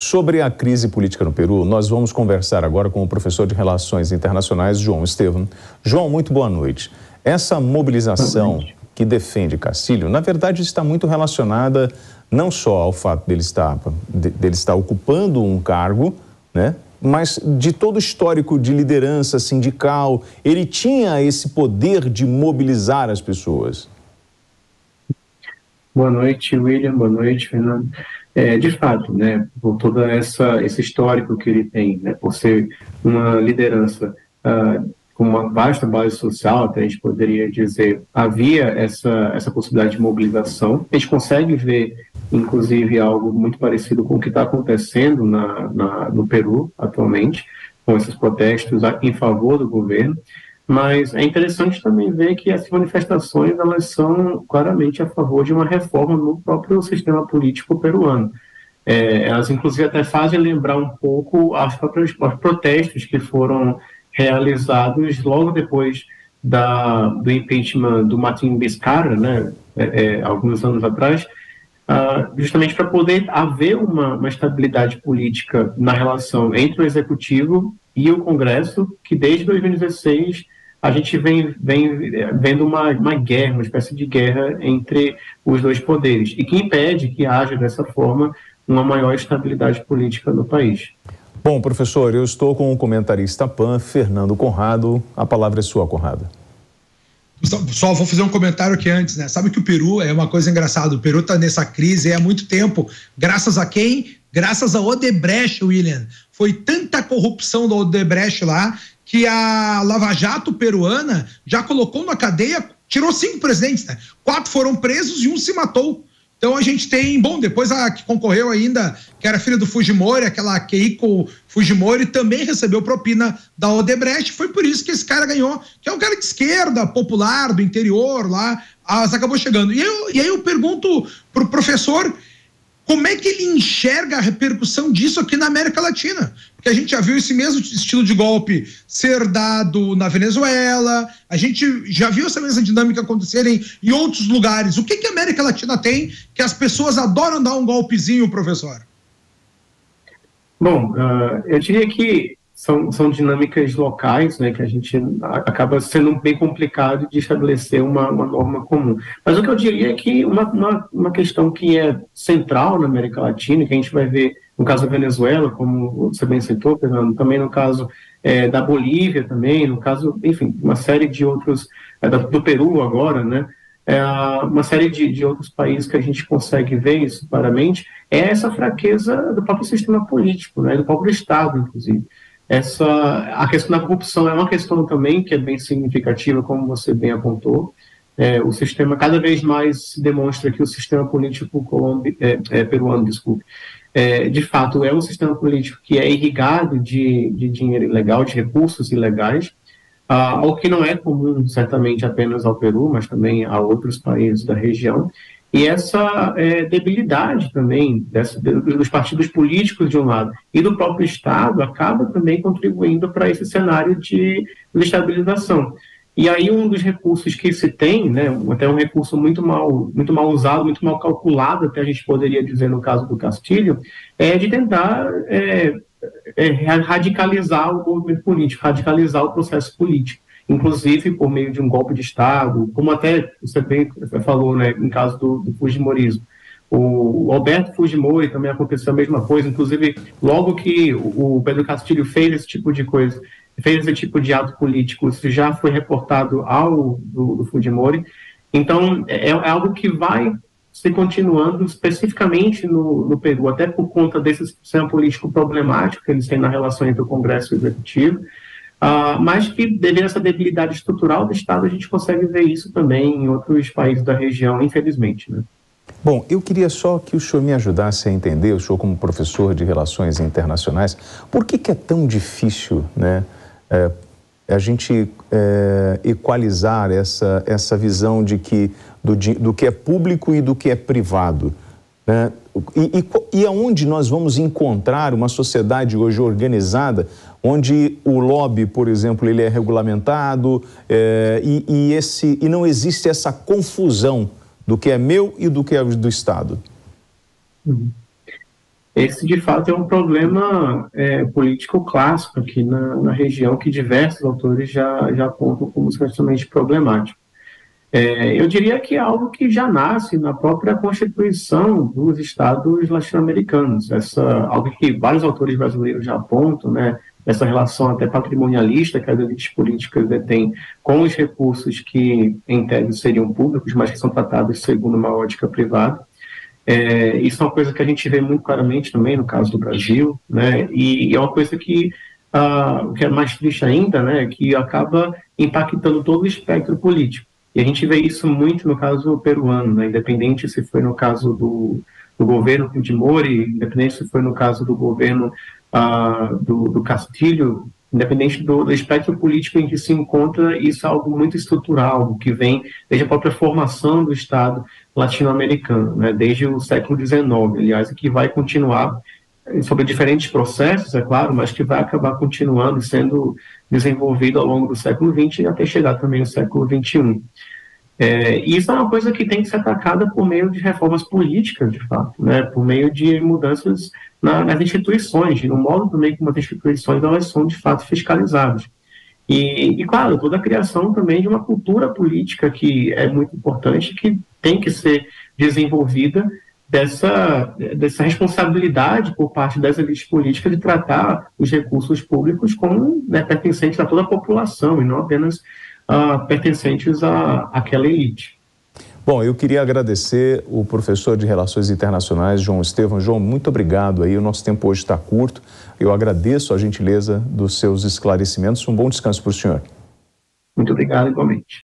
Sobre a crise política no Peru, nós vamos conversar agora com o professor de Relações Internacionais, João Estevam. João, muito boa noite. Essa mobilização que defende Castilho, na verdade, está muito relacionada não só ao fato dele estar ocupando um cargo, né, mas de todo o histórico de liderança sindical. Ele tinha esse poder de mobilizar as pessoas. Boa noite, William. Boa noite, Fernando. De fato, né, por todo esse histórico que ele tem, né, por ser uma liderança com uma vasta base social, até a gente poderia dizer, havia essa possibilidade de mobilização. A gente consegue ver, inclusive, algo muito parecido com o que está acontecendo no Peru atualmente, com esses protestos em favor do governo. Mas é interessante também ver que essas manifestações, elas são claramente a favor de uma reforma no próprio sistema político peruano. Elas, inclusive, até fazem lembrar um pouco os protestos que foram realizados logo depois do impeachment do Martín Vizcarra, né, alguns anos atrás, justamente para poder haver uma estabilidade política na relação entre o Executivo e o Congresso, que desde 2016 a gente vem vendo uma guerra, uma espécie de guerra entre os dois poderes, e que impede que haja, dessa forma, uma maior estabilidade política no país. Bom, professor, eu estou com o comentarista PAN, Fernando Conrado. A palavra é sua, Conrado. Só vou fazer um comentário aqui antes, né? Sabe que o Peru é uma coisa engraçada, o Peru está nessa crise há muito tempo. Graças a quem? Graças a Odebrecht, William. Foi tanta corrupção da Odebrecht lá que a Lava Jato peruana já colocou na cadeia, tirou 5 presidentes, né? 4 foram presos e 1 se matou. Então a gente tem, bom, depois a que concorreu ainda, que era filha do Fujimori, aquela Keiko Fujimori, também recebeu propina da Odebrecht. Foi por isso que esse cara ganhou, que é um cara de esquerda, popular, do interior lá, mas acabou chegando. E aí eu pergunto pro professor, como é que ele enxerga a repercussão disso aqui na América Latina? Porque a gente já viu esse mesmo estilo de golpe ser dado na Venezuela, a gente já viu essa mesma dinâmica acontecerem em outros lugares. O que a América Latina tem que as pessoas adoram dar um golpezinho, professor? Bom, eu diria que são dinâmicas locais, né, que a gente acaba sendo bem complicado de estabelecer uma norma comum. Mas o que eu diria é que uma questão que é central na América Latina, que a gente vai ver no caso da Venezuela, como você bem citou, Fernando, também no caso da Bolívia também, no caso, enfim, uma série de outros, do Peru agora, né, uma série de outros países que a gente consegue ver isso claramente, é essa fraqueza do próprio sistema político, né, do próprio Estado, inclusive. A questão da corrupção é uma questão também que é bem significativa, como você bem apontou. O sistema, cada vez mais se demonstra que o sistema político peruano, de fato, é um sistema político que é irrigado de dinheiro ilegal, de recursos ilegais, o que não é comum, certamente, apenas ao Peru, mas também a outros países da região. E essa debilidade também dos partidos políticos de um lado e do próprio Estado acaba também contribuindo para esse cenário de estabilização. E aí um dos recursos que se tem, né, até um recurso muito mal usado, muito mal calculado, até a gente poderia dizer no caso do Castilho, é de tentar radicalizar o movimento político, radicalizar o processo político, inclusive por meio de um golpe de Estado, como até você bem falou, né, em caso do Fujimorismo. O Alberto Fujimori também aconteceu a mesma coisa, inclusive logo que o Pedro Castilho fez esse tipo de coisa, fez esse tipo de ato político, isso já foi reportado do Fujimori. Então, é algo que vai se continuando especificamente no Peru, até por conta desse sistema político problemático que eles têm na relação entre o Congresso e o Executivo, mas que, devido a essa debilidade estrutural do Estado, a gente consegue ver isso também em outros países da região, infelizmente, né? Bom, eu queria só que o senhor me ajudasse a entender, o senhor como professor de Relações Internacionais, por que é tão difícil, né, a gente equalizar essa visão de que, do que é público e do que é privado, né? E aonde nós vamos encontrar uma sociedade hoje organizada, onde o lobby, por exemplo, ele é regulamentado e não existe essa confusão do que é meu e do que é do Estado? esse de fato é um problema político clássico aqui na região, que diversos autores já apontam como extremamente problemático. Eu diria que é algo que já nasce na própria Constituição dos Estados latino-americanos, algo que vários autores brasileiros já apontam, né, essa relação até patrimonialista que as elites políticas detêm com os recursos que, em tese, seriam públicos, mas que são tratados segundo uma ótica privada. Isso é uma coisa que a gente vê muito claramente também no caso do Brasil, né, e é uma coisa que, o que é mais triste ainda, né, que acaba impactando todo o espectro político. E a gente vê isso muito no caso peruano, né? Independente se foi no caso do governo Fujimori, independente se foi no caso do governo do Castilho, independente do espectro político em que se encontra, isso é algo muito estrutural, que vem desde a própria formação do Estado latino-americano, né? Desde o século XIX, aliás, e que vai continuar sobre diferentes processos, é claro, mas que vai acabar continuando sendo desenvolvido ao longo do século XX e até chegar também ao século XXI. E isso é uma coisa que tem que ser atacada por meio de reformas políticas, de fato, né? Por meio de mudanças nas instituições, no modo também como as instituições elas são, de fato, fiscalizadas. E, claro, toda a criação também de uma cultura política que é muito importante, que tem que ser desenvolvida dessa responsabilidade por parte das elites políticas de tratar os recursos públicos como, né, pertencentes a toda a população e não apenas pertencentes àquela elite. Bom, eu queria agradecer o professor de Relações Internacionais, João Estevão. João, muito obrigado aí, o nosso tempo hoje está curto. Eu agradeço a gentileza dos seus esclarecimentos. Um bom descanso para o senhor. Muito obrigado, igualmente.